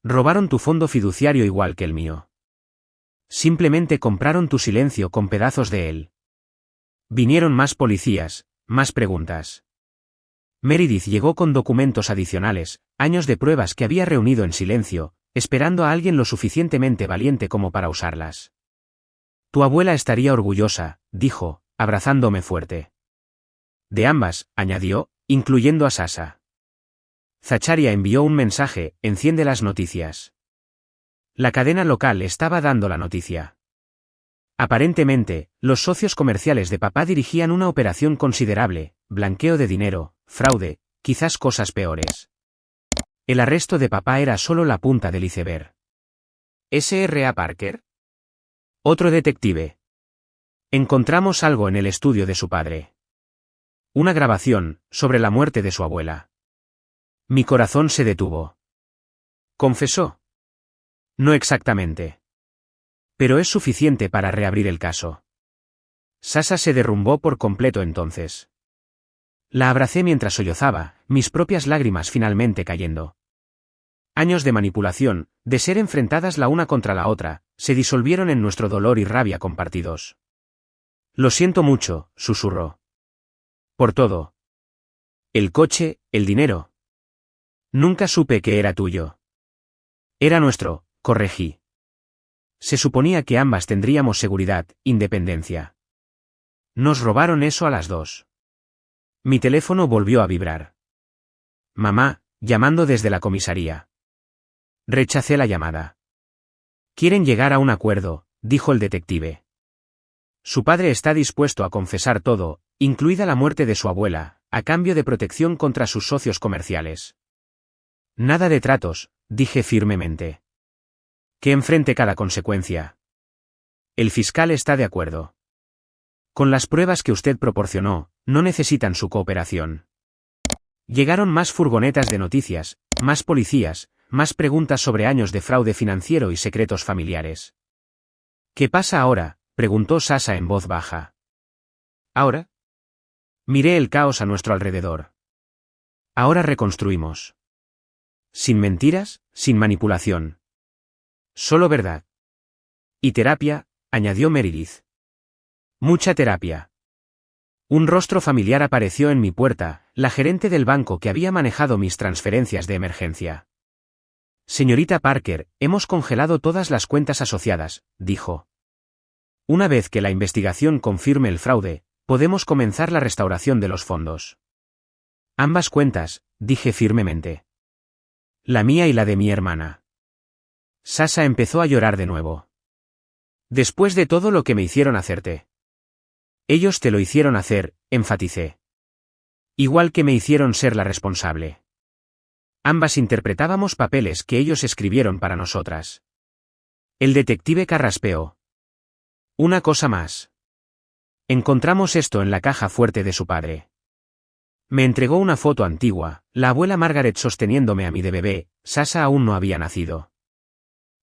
Robaron tu fondo fiduciario igual que el mío. Simplemente compraron tu silencio con pedazos de él. Vinieron más policías, más preguntas. Meredith llegó con documentos adicionales, años de pruebas que había reunido en silencio, esperando a alguien lo suficientemente valiente como para usarlas. Tu abuela estaría orgullosa, dijo, abrazándome fuerte. De ambas, añadió, incluyendo a Sasha. Zacharia envió un mensaje, enciende las noticias. La cadena local estaba dando la noticia. Aparentemente, los socios comerciales de papá dirigían una operación considerable, blanqueo de dinero, fraude, quizás cosas peores. El arresto de papá era solo la punta del iceberg. ¿S.R.A. Parker? Otro detective. Encontramos algo en el estudio de su padre. Una grabación, sobre la muerte de su abuela. Mi corazón se detuvo. Confesó. No exactamente. Pero es suficiente para reabrir el caso. Sasha se derrumbó por completo entonces. La abracé mientras sollozaba, mis propias lágrimas finalmente cayendo. Años de manipulación, de ser enfrentadas la una contra la otra, se disolvieron en nuestro dolor y rabia compartidos. Lo siento mucho, susurró. Por todo. El coche, el dinero. Nunca supe que era tuyo. Era nuestro, corregí. Se suponía que ambas tendríamos seguridad, independencia. Nos robaron eso a las dos. Mi teléfono volvió a vibrar. Mamá, llamando desde la comisaría. Rechacé la llamada. Quieren llegar a un acuerdo, dijo el detective. Su padre está dispuesto a confesar todo, incluida la muerte de su abuela, a cambio de protección contra sus socios comerciales. Nada de tratos, dije firmemente. Que enfrente cada consecuencia. El fiscal está de acuerdo. Con las pruebas que usted proporcionó, no necesitan su cooperación. Llegaron más furgonetas de noticias, más policías, más preguntas sobre años de fraude financiero y secretos familiares. ¿Qué pasa ahora?, preguntó Sasha en voz baja. ¿Ahora? Miré el caos a nuestro alrededor. Ahora reconstruimos. Sin mentiras, sin manipulación. Solo verdad. Y terapia, añadió Meredith. Mucha terapia. Un rostro familiar apareció en mi puerta, la gerente del banco que había manejado mis transferencias de emergencia. Señorita Parker, hemos congelado todas las cuentas asociadas, dijo. Una vez que la investigación confirme el fraude, podemos comenzar la restauración de los fondos. Ambas cuentas, dije firmemente. La mía y la de mi hermana. Sasha empezó a llorar de nuevo. Después de todo lo que me hicieron hacerte. Ellos te lo hicieron hacer, enfaticé. Igual que me hicieron ser la responsable. Ambas interpretábamos papeles que ellos escribieron para nosotras. El detective carraspeó. Una cosa más. Encontramos esto en la caja fuerte de su padre. Me entregó una foto antigua, la abuela Margaret sosteniéndome a mí de bebé, Sasha aún no había nacido.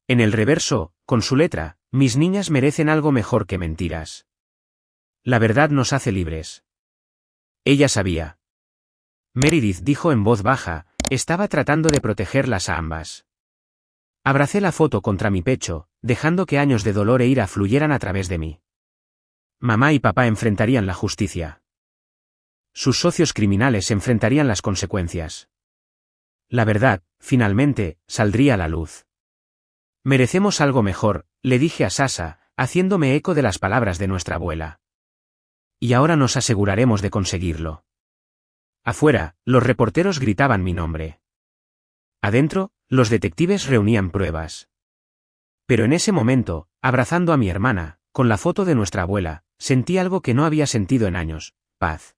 En el reverso, con su letra, mis niñas merecen algo mejor que mentiras. La verdad nos hace libres. Ella sabía. Meredith dijo en voz baja, estaba tratando de protegerlas a ambas. Abracé la foto contra mi pecho, dejando que años de dolor e ira fluyeran a través de mí. Mamá y papá enfrentarían la justicia. Sus socios criminales enfrentarían las consecuencias. La verdad, finalmente, saldría a la luz. Merecemos algo mejor, le dije a Sasha, haciéndome eco de las palabras de nuestra abuela. Y ahora nos aseguraremos de conseguirlo. Afuera, los reporteros gritaban mi nombre. Adentro, los detectives reunían pruebas. Pero en ese momento, abrazando a mi hermana, con la foto de nuestra abuela, sentí algo que no había sentido en años, paz.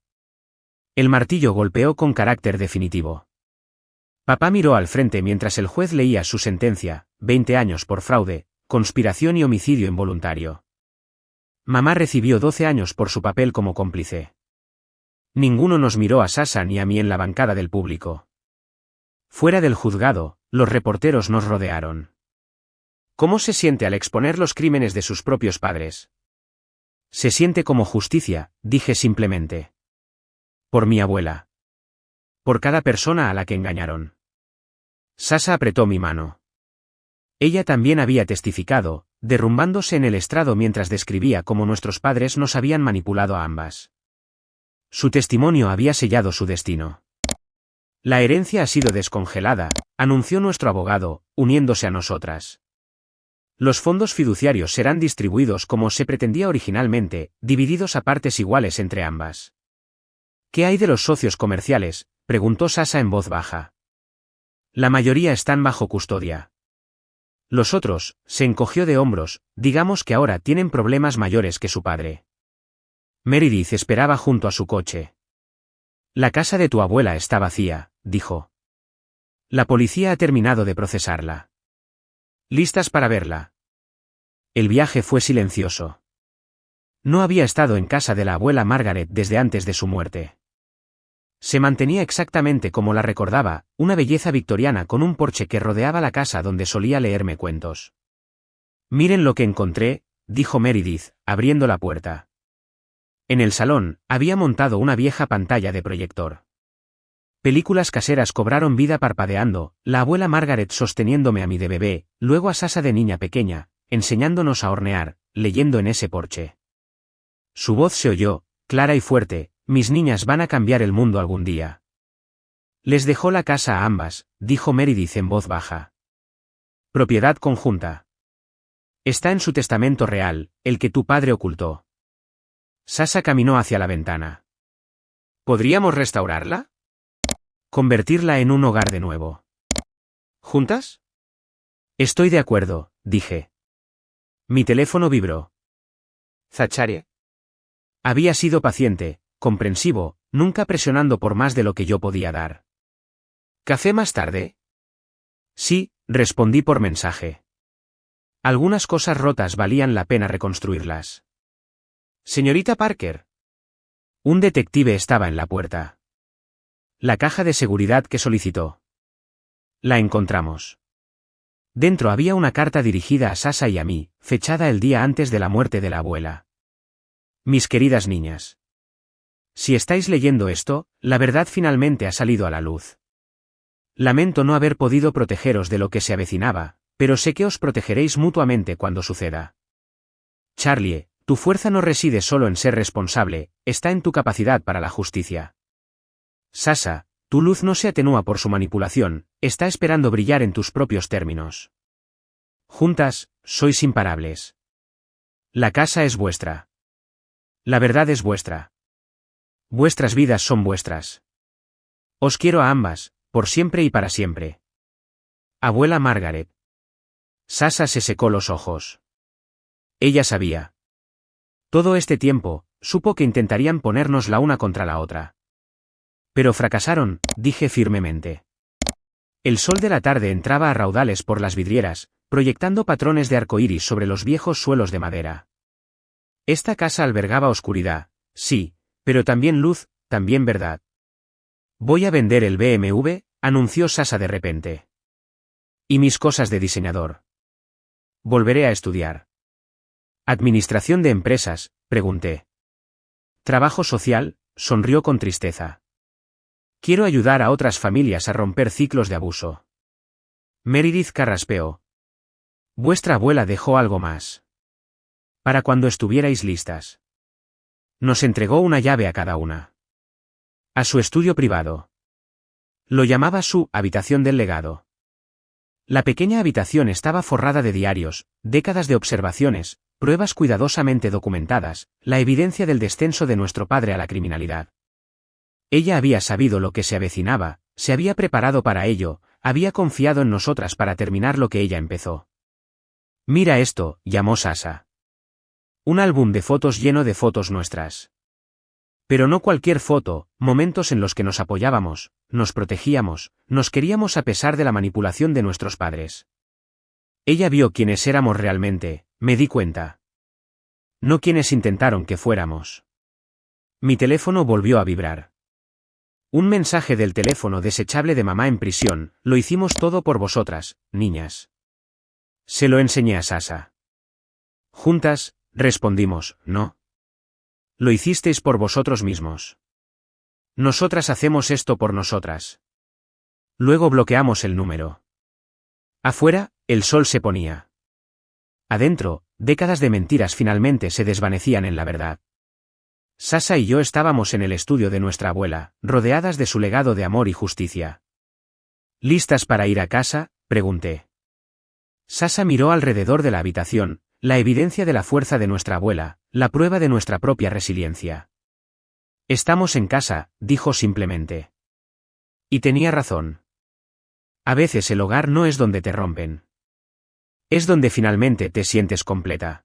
El martillo golpeó con carácter definitivo. Papá miró al frente mientras el juez leía su sentencia, 20 años por fraude, conspiración y homicidio involuntario. Mamá recibió 12 años por su papel como cómplice. Ninguno nos miró a Sasha ni a mí en la bancada del público. Fuera del juzgado, los reporteros nos rodearon. ¿Cómo se siente al exponer los crímenes de sus propios padres? Se siente como justicia, dije simplemente. Por mi abuela. Por cada persona a la que engañaron. Sasha apretó mi mano. Ella también había testificado, derrumbándose en el estrado mientras describía cómo nuestros padres nos habían manipulado a ambas. Su testimonio había sellado su destino. La herencia ha sido descongelada, anunció nuestro abogado, uniéndose a nosotras. Los fondos fiduciarios serán distribuidos como se pretendía originalmente, divididos a partes iguales entre ambas. ¿Qué hay de los socios comerciales?, preguntó Sasha en voz baja. La mayoría están bajo custodia. Los otros, se encogió de hombros, digamos que ahora tienen problemas mayores que su padre. Meredith esperaba junto a su coche. La casa de tu abuela está vacía, dijo. La policía ha terminado de procesarla. ¿Listas para verla? El viaje fue silencioso. No había estado en casa de la abuela Margaret desde antes de su muerte. Se mantenía exactamente como la recordaba, una belleza victoriana con un porche que rodeaba la casa donde solía leerme cuentos. Miren lo que encontré, dijo Meredith, abriendo la puerta. En el salón, había montado una vieja pantalla de proyector. Películas caseras cobraron vida parpadeando, la abuela Margaret sosteniéndome a mí de bebé, luego a Sasha de niña pequeña, enseñándonos a hornear, leyendo en ese porche. Su voz se oyó, clara y fuerte: mis niñas van a cambiar el mundo algún día. Les dejó la casa a ambas, dijo Meredith en voz baja. Propiedad conjunta. Está en su testamento real, el que tu padre ocultó. Sasha caminó hacia la ventana. ¿Podríamos restaurarla? Convertirla en un hogar de nuevo. ¿Juntas? Estoy de acuerdo, dije. Mi teléfono vibró. Zacharie. Había sido paciente, comprensivo, nunca presionando por más de lo que yo podía dar. ¿Café más tarde? Sí, respondí por mensaje. Algunas cosas rotas valían la pena reconstruirlas. Señorita Parker. Un detective estaba en la puerta. La caja de seguridad que solicitó. La encontramos. Dentro había una carta dirigida a Sasha y a mí, fechada el día antes de la muerte de la abuela. Mis queridas niñas. Si estáis leyendo esto, la verdad finalmente ha salido a la luz. Lamento no haber podido protegeros de lo que se avecinaba, pero sé que os protegeréis mutuamente cuando suceda. Charlie, tu fuerza no reside solo en ser responsable, está en tu capacidad para la justicia. Sasha, tu luz no se atenúa por su manipulación, está esperando brillar en tus propios términos. Juntas, sois imparables. La casa es vuestra. La verdad es vuestra. Vuestras vidas son vuestras. Os quiero a ambas, por siempre y para siempre. Abuela Margaret. Sasha se secó los ojos. Ella sabía. Todo este tiempo, supo que intentarían ponernos la una contra la otra. Pero fracasaron, dije firmemente. El sol de la tarde entraba a raudales por las vidrieras, proyectando patrones de arcoíris sobre los viejos suelos de madera. Esta casa albergaba oscuridad, sí, pero también luz, también verdad. Voy a vender el BMW, anunció Sasha de repente. Y mis cosas de diseñador. Volveré a estudiar. ¿Administración de empresas?, pregunté. ¿Trabajo social?, sonrió con tristeza. Quiero ayudar a otras familias a romper ciclos de abuso. Meredith carraspeó. Vuestra abuela dejó algo más. Para cuando estuvierais listas. Nos entregó una llave a cada una. A su estudio privado. Lo llamaba su habitación del legado. La pequeña habitación estaba forrada de diarios, décadas de observaciones, pruebas cuidadosamente documentadas, la evidencia del descenso de nuestro padre a la criminalidad. Ella había sabido lo que se avecinaba, se había preparado para ello, había confiado en nosotras para terminar lo que ella empezó. Mira esto, llamó Sasha. Un álbum de fotos lleno de fotos nuestras. Pero no cualquier foto, momentos en los que nos apoyábamos, nos protegíamos, nos queríamos a pesar de la manipulación de nuestros padres. Ella vio quiénes éramos realmente, me di cuenta. No quienes intentaron que fuéramos. Mi teléfono volvió a vibrar. Un mensaje del teléfono desechable de mamá en prisión: lo hicimos todo por vosotras, niñas. Se lo enseñé a Sasha. Juntas, respondimos, no. Lo hicisteis por vosotros mismos. Nosotras hacemos esto por nosotras. Luego bloqueamos el número. Afuera, el sol se ponía. Adentro, décadas de mentiras finalmente se desvanecían en la verdad. Sasha y yo estábamos en el estudio de nuestra abuela, rodeadas de su legado de amor y justicia. ¿Listas para ir a casa?, pregunté. Sasha miró alrededor de la habitación, la evidencia de la fuerza de nuestra abuela, la prueba de nuestra propia resiliencia. Estamos en casa, dijo simplemente. Y tenía razón. A veces el hogar no es donde te rompen. Es donde finalmente te sientes completa.